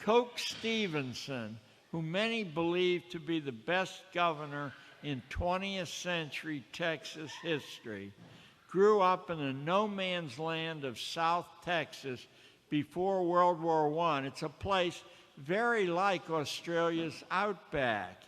Coke Stevenson, who many believe to be the best governor in 20th century Texas history, grew up in the no-man's land of South Texas before World War I. It's a place very like Australia's outback.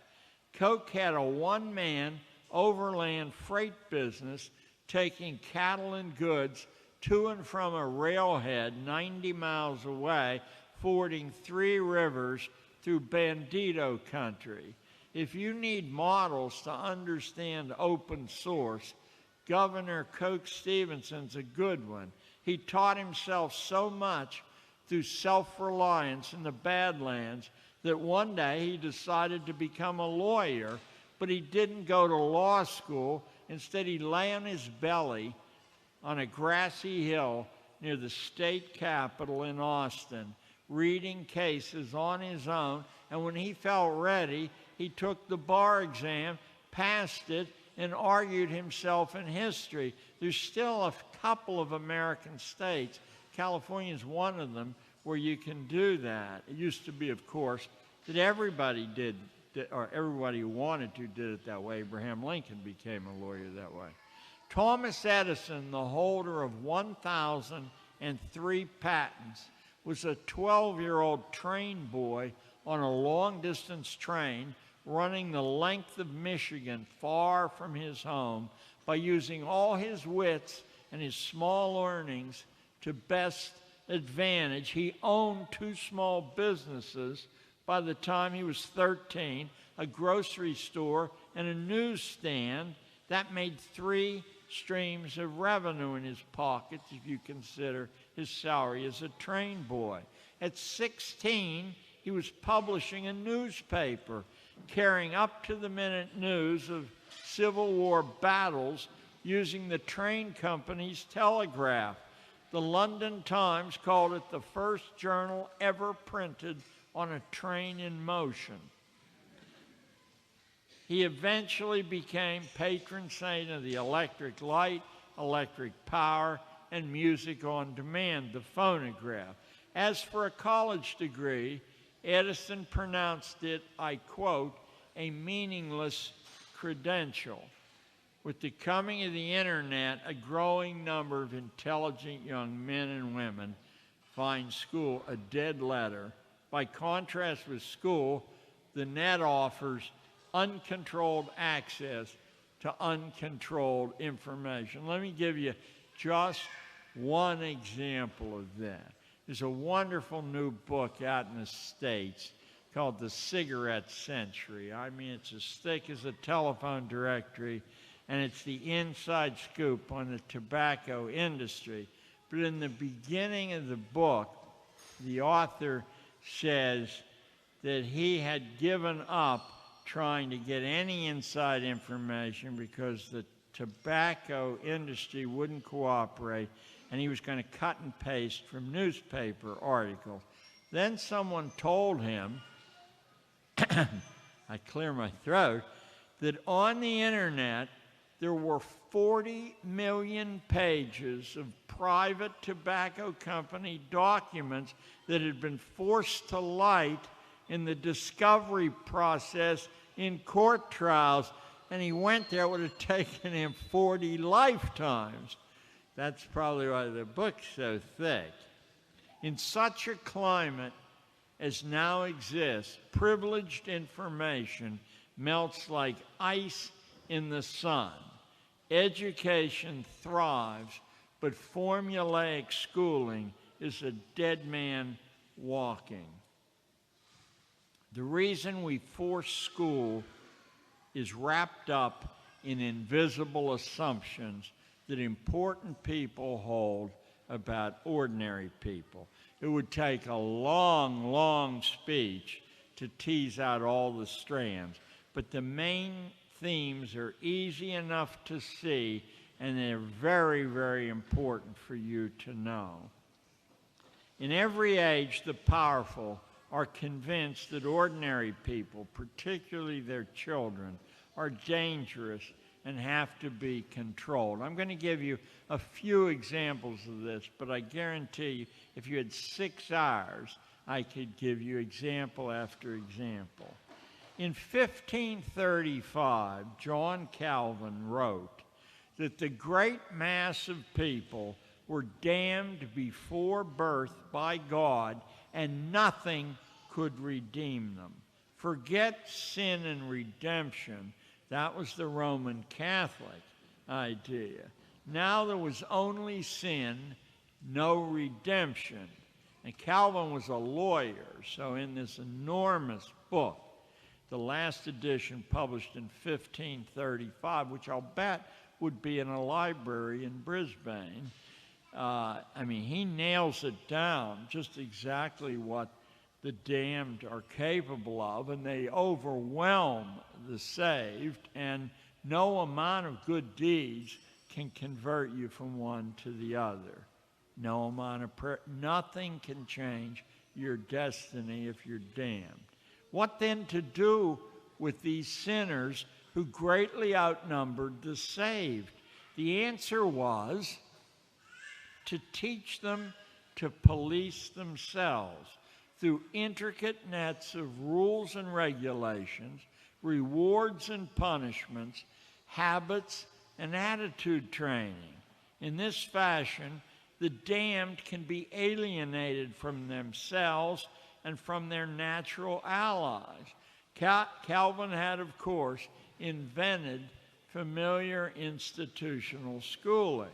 Coke had a one-man overland freight business taking cattle and goods to and from a railhead 90 miles away, fording 3 rivers through Bandito country. If you need models to understand open source, Governor Coke Stevenson's a good one. He taught himself so much through self-reliance in the Badlands that one day he decided to become a lawyer, but he didn't go to law school. Instead, he lay on his belly on a grassy hill near the state capitol in Austin, reading cases on his own, and when he felt ready, he took the bar exam, passed it, and argued himself in history. There's still a couple of American states, California is one of them, where you can do that. It used to be, of course, that everybody did, or everybody who wanted to did it that way. Abraham Lincoln became a lawyer that way. Thomas Edison, the holder of 1,003 patents, was a 12-year-old train boy on a long-distance train running the length of Michigan far from his home by using all his wits and his small earnings to best advantage. He owned 2 small businesses by the time he was 13, a grocery store and a newsstand. That made 3 streams of revenue in his pockets if you consider his salary as a train boy. At 16, he was publishing a newspaper, carrying up-to-the-minute news of Civil War battles using the train company's telegraph. The London Times called it the first journal ever printed on a train in motion. He eventually became patron saint of the electric light, electric power, and music on demand, the phonograph. As for a college degree, Edison pronounced it, I quote, a meaningless credential. With the coming of the internet, a growing number of intelligent young men and women find school a dead letter. By contrast with school, the net offers uncontrolled access to uncontrolled information. Let me give you just one example of that. There's a wonderful new book out in the States called The Cigarette Century. I mean, it's as thick as a telephone directory, and it's the inside scoop on the tobacco industry. But in the beginning of the book, the author says that he had given up trying to get any inside information because the tobacco industry wouldn't cooperate, and he was going to cut and paste from newspaper articles. Then someone told him, I clear my throat, that on the internet there were 40 million pages of private tobacco company documents that had been forced to light in the discovery process in court trials, and he went there. It would have taken him 40 lifetimes. That's probably why the book's so thick. In such a climate as now exists, privileged information melts like ice in the sun. Education thrives, but formulaic schooling is a dead man walking. The reason we force school is wrapped up in invisible assumptions that important people hold about ordinary people. It would take a long, long speech to tease out all the strands, but the main themes are easy enough to see, and they're very, very important for you to know. In every age, the powerful are convinced that ordinary people, particularly their children, are dangerous and have to be controlled. I'm going to give you a few examples of this, but I guarantee you, if you had 6 hours, I could give you example after example. In 1535, John Calvin wrote that the great mass of people were damned before birth by God, and nothing could redeem them. Forget sin and redemption. That was the Roman Catholic idea. Now there was only sin, no redemption. And Calvin was a lawyer, so in this enormous book, the last edition published in 1535, which I'll bet would be in a library in Brisbane, he nails it down just exactly what the damned are capable of, and they overwhelm the saved, and no amount of good deeds can convert you from one to the other. No amount of prayer, nothing can change your destiny if you're damned. What then to do with these sinners who greatly outnumbered the saved? The answer was to teach them to police themselves through intricate nets of rules and regulations, rewards and punishments, habits and attitude training. In this fashion, the damned can be alienated from themselves and from their natural allies. Calvin had, of course, invented familiar institutional schooling.